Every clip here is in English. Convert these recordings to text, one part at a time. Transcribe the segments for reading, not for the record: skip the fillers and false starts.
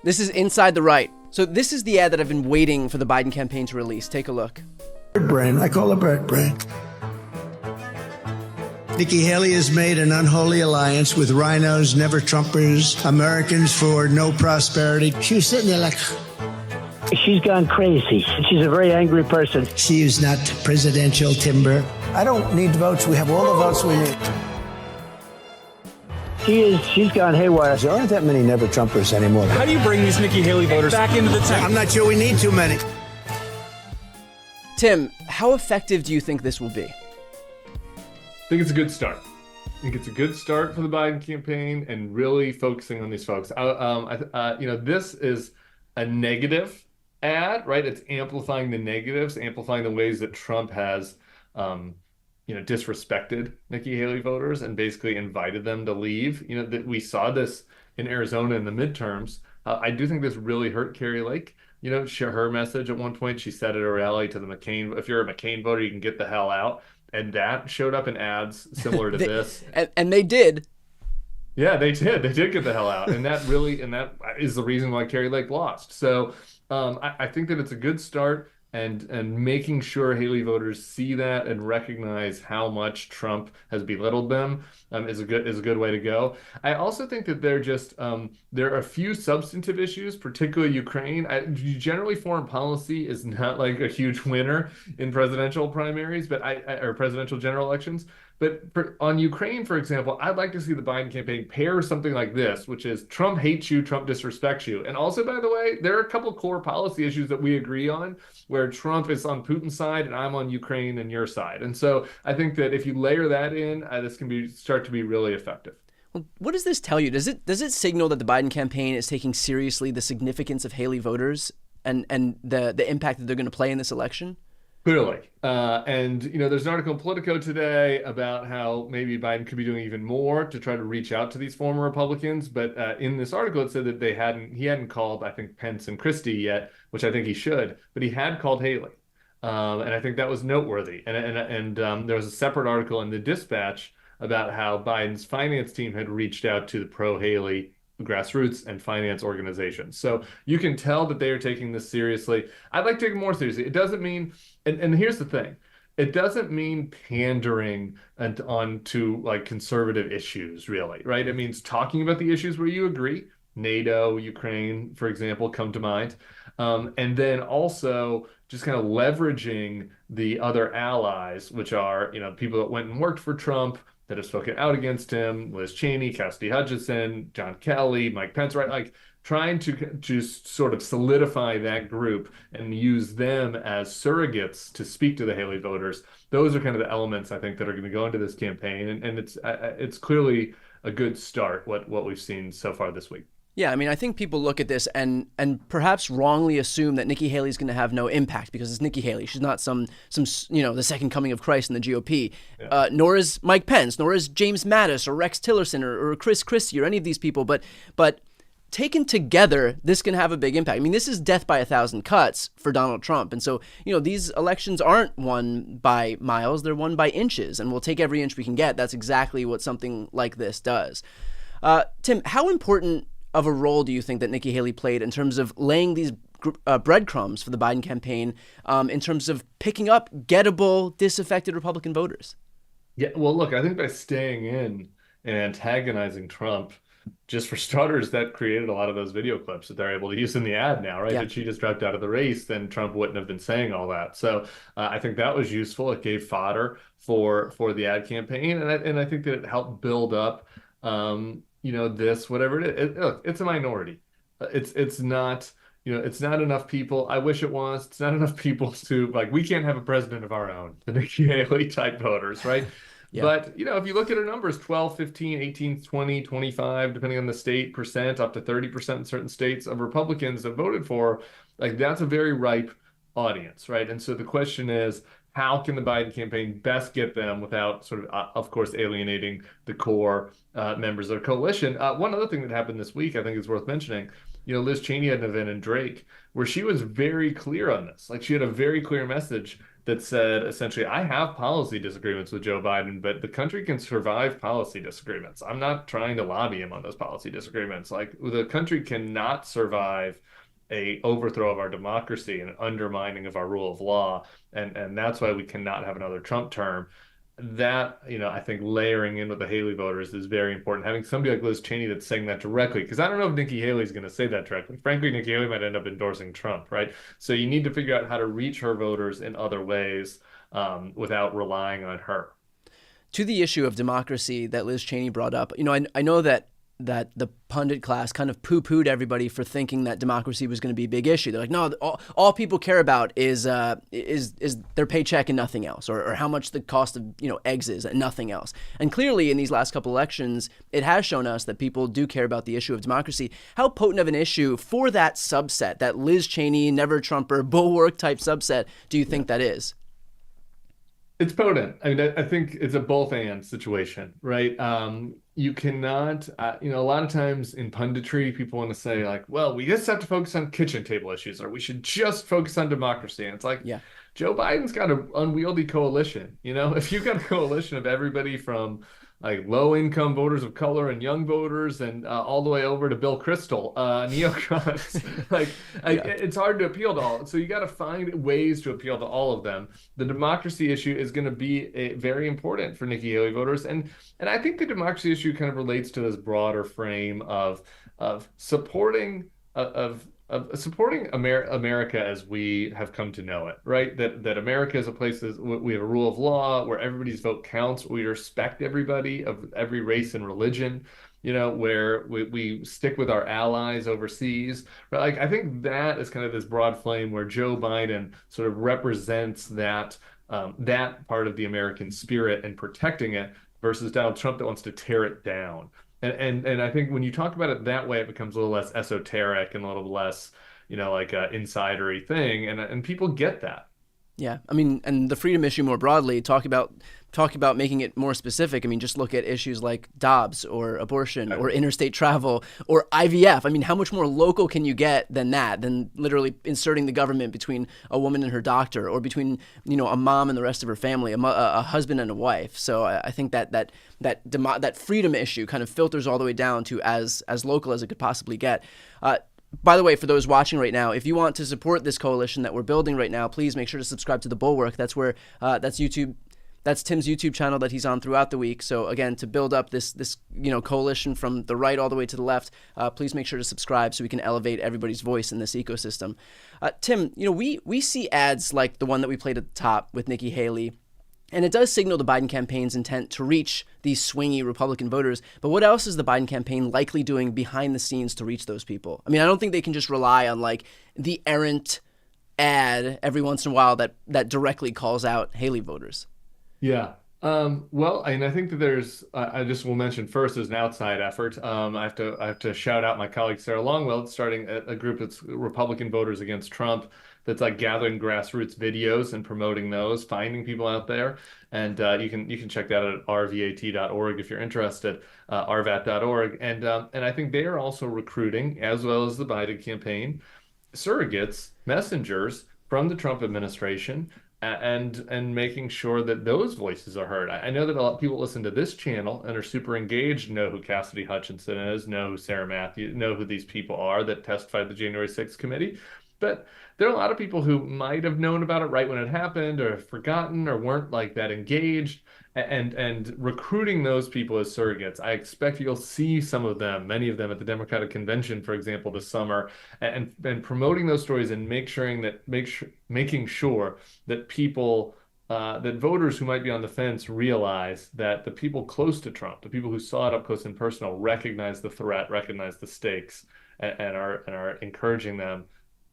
This is Inside the Right. So this is the ad that I've been waiting for the Biden campaign to release. Take a look. Bird brain. I call it bird brain. Nikki Haley has made an unholy alliance with rhinos, never Trumpers, Americans for no prosperity. She was sitting there like... She's gone crazy. She's a very angry person. She is not presidential timber. I don't need votes. We have all the votes we need. She's gone haywire. There aren't that many never Trumpers anymore. How do you bring these Nikki Haley voters back into the tent? I'm not sure we need too many. Tim, how effective do you think this will be? I think it's a good start. I think it's a good start for the Biden campaign and really focusing on these folks. This is a negative ad, right? It's amplifying the negatives, amplifying the ways that Trump has, disrespected Nikki Haley voters and basically invited them to leave. That we saw this in Arizona in the midterms. I do think this really hurt Carrie Lake. Her message at one point, she said at a rally to the McCain, if you're a McCain voter, you can get the hell out. And that showed up in ads similar to this. And they did. Yeah, they did. They did get the hell out. And that is the reason why Carrie Lake lost. So I think that it's a good start. And making sure Haley voters see that and recognize how much Trump has belittled them is a good way to go. I also think that there are a few substantive issues, particularly Ukraine. Generally, foreign policy is not like a huge winner in presidential primaries, or presidential general elections. But on Ukraine, for example, I'd like to see the Biden campaign pair something like this, which is Trump hates you, Trump disrespects you. And also, by the way, there are a couple core policy issues that we agree on where Trump is on Putin's side and I'm on Ukraine and your side. And so I think that if you layer that in, this can start to be really effective. Well, what does this tell you? Does it signal that the Biden campaign is taking seriously the significance of Haley voters and the impact that they're going to play in this election? Clearly. There's an article in Politico today about how maybe Biden could be doing even more to try to reach out to these former Republicans. But in this article, it said that he hadn't called, I think, Pence and Christie yet, which I think he should, but he had called Haley. And I think that was noteworthy. And there was a separate article in the Dispatch about how Biden's finance team had reached out to the pro-Haley grassroots and finance organizations. So you can tell that they are taking this seriously. I'd like to take it more seriously. It doesn't mean, and here's the thing, it doesn't mean pandering onto like conservative issues, really, right? It means talking about the issues where you agree. NATO, Ukraine, for example, come to mind. And then also just kind of leveraging the other allies, which are, people that went and worked for Trump, that have spoken out against him, Liz Cheney, Cassidy Hutchinson, John Kelly, Mike Pence, right? Like trying to just sort of solidify that group and use them as surrogates to speak to the Haley voters. Those are kind of the elements I think that are going to go into this campaign. And it's clearly a good start, what we've seen so far this week. Yeah, I mean, I think people look at this and perhaps wrongly assume that Nikki Haley's going to have no impact because it's Nikki Haley. She's not some the second coming of Christ in the GOP. Yeah. Nor is Mike Pence, nor is James Mattis or Rex Tillerson or Chris Christie or any of these people. But taken together, this can have a big impact. I mean, this is death by 1,000 cuts for Donald Trump. And so, these elections aren't won by miles. They're won by inches. And we'll take every inch we can get. That's exactly what something like this does. Tim, how important of a role do you think that Nikki Haley played in terms of laying these breadcrumbs for the Biden campaign in terms of picking up gettable, disaffected Republican voters? Yeah, well, look, I think by staying in and antagonizing Trump, just for starters, that created a lot of those video clips that they're able to use in the ad now, right? Yeah. If she just dropped out of the race, then Trump wouldn't have been saying all that. So I think that was useful. It gave fodder for the ad campaign. And I think that it helped build up this, whatever it is. Look, it's a minority. It's not, it's not enough people. I wish it was. It's not enough people to, we can't have a president of our own, the Nikki Haley type voters, right? Yeah. But, if you look at her numbers, 12, 15, 18, 20, 25, depending on the state, percent, up to 30% in certain states of Republicans that voted for, that's a very ripe audience, right? And so the question is, how can the Biden campaign best get them without sort of course, alienating the core members of the coalition? One other thing that happened this week, I think is worth mentioning, Liz Cheney had an event in Drake where she was very clear on this. She had a very clear message that said essentially, I have policy disagreements with Joe Biden, but the country can survive policy disagreements. I'm not trying to lobby him on those policy disagreements. Like the country cannot survive a overthrow of our democracy and undermining of our rule of law, and that's why we cannot have another Trump term. That, I think layering in with the Haley voters is very important. Having somebody like Liz Cheney that's saying that directly, because I don't know if Nikki Haley's going to say that directly. Frankly, Nikki Haley might end up endorsing Trump, right? So you need to figure out how to reach her voters in other ways without relying on her. To the issue of democracy that Liz Cheney brought up, I know that the pundit class kind of poo-pooed everybody for thinking that democracy was going to be a big issue. They're like, no, all people care about is their paycheck and nothing else, or how much the cost of eggs is and nothing else. And clearly, in these last couple elections, it has shown us that people do care about the issue of democracy. How potent of an issue for that subset, that Liz Cheney, never Trumper, bulwark type subset, do you think that is? It's potent. I mean, I think it's a both and situation, right? You cannot, a lot of times in punditry, people want to say like, well, we just have to focus on kitchen table issues, or we should just focus on democracy. And it's like, yeah, Joe Biden's got an unwieldy coalition. If you've got a coalition of everybody from like low-income voters of color and young voters, and all the way over to Bill Kristol, neocons. It's hard to appeal to all. So you got to find ways to appeal to all of them. The democracy issue is going to be very important for Nikki Haley voters, and I think the democracy issue kind of relates to this broader frame of supporting supporting America as we have come to know it, right? That America is a place that we have a rule of law where everybody's vote counts. We respect everybody of every race and religion, where we stick with our allies overseas. Right? Like, I think that is kind of this broad flame where Joe Biden sort of represents that part of the American spirit and protecting it, versus Donald Trump that wants to tear it down. And I think when you talk about it that way, it becomes a little less esoteric and a little less, like an insidery thing, and people get that. Yeah, I mean, and the freedom issue more broadly, talk about making it more specific. I mean, just look at issues like Dobbs or abortion or interstate travel or IVF. I mean, how much more local can you get than that, than literally inserting the government between a woman and her doctor, or between, a mom and the rest of her family, a husband and a wife. So I think that freedom issue kind of filters all the way down to as local as it could possibly get. By the way, for those watching right now, if you want to support this coalition that we're building right now, please make sure to subscribe to The Bulwark. That's where that's YouTube. That's Tim's YouTube channel that he's on throughout the week. So again, to build up this coalition from the right all the way to the left, please make sure to subscribe so we can elevate everybody's voice in this ecosystem. Tim, we see ads like the one that we played at the top with Nikki Haley, and it does signal the Biden campaign's intent to reach these swingy Republican voters. But what else is the Biden campaign likely doing behind the scenes to reach those people? I mean, I don't think they can just rely on like the errant ad every once in a while that directly calls out Haley voters. Yeah. Well, I think that there's, I just will mention first as an outside effort. I have to shout out my colleague Sarah Longwell. It's starting a group that's Republican voters against Trump, that's like gathering grassroots videos and promoting those, finding people out there. And you can check that out at rvat.org if you're interested, rvat.org. And I think they are also recruiting, as well as the Biden campaign, surrogates, messengers from the Trump administration, and making sure that those voices are heard. I know that a lot of people listen to this channel and are super engaged, know who Cassidy Hutchinson is, know who Sarah Matthews, know who these people are that testified at the January 6th committee. But there are a lot of people who might have known about it right when it happened, or have forgotten, or weren't like that engaged. And recruiting those people as surrogates, I expect you'll see some of them, many of them at the Democratic Convention, for example, this summer, and promoting those stories and making sure that people, that voters who might be on the fence realize that the people close to Trump, the people who saw it up close and personal, recognize the threat, recognize the stakes, and are encouraging them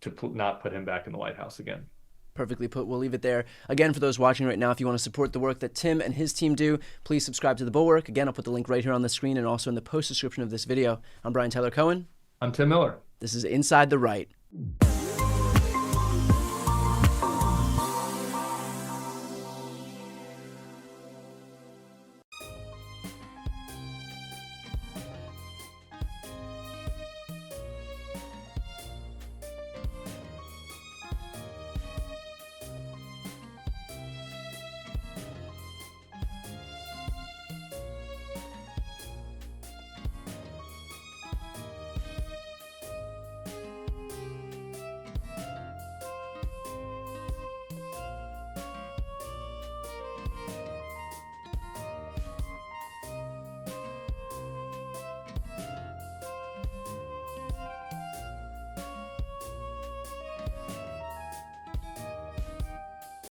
to not put him back in the White House again. Perfectly put. We'll leave it there. Again, for those watching right now, if you want to support the work that Tim and his team do, please subscribe to The Bulwark. Again, I'll put the link right here on the screen and also in the post description of this video. I'm Brian Tyler Cohen. I'm Tim Miller. This is Inside the Right.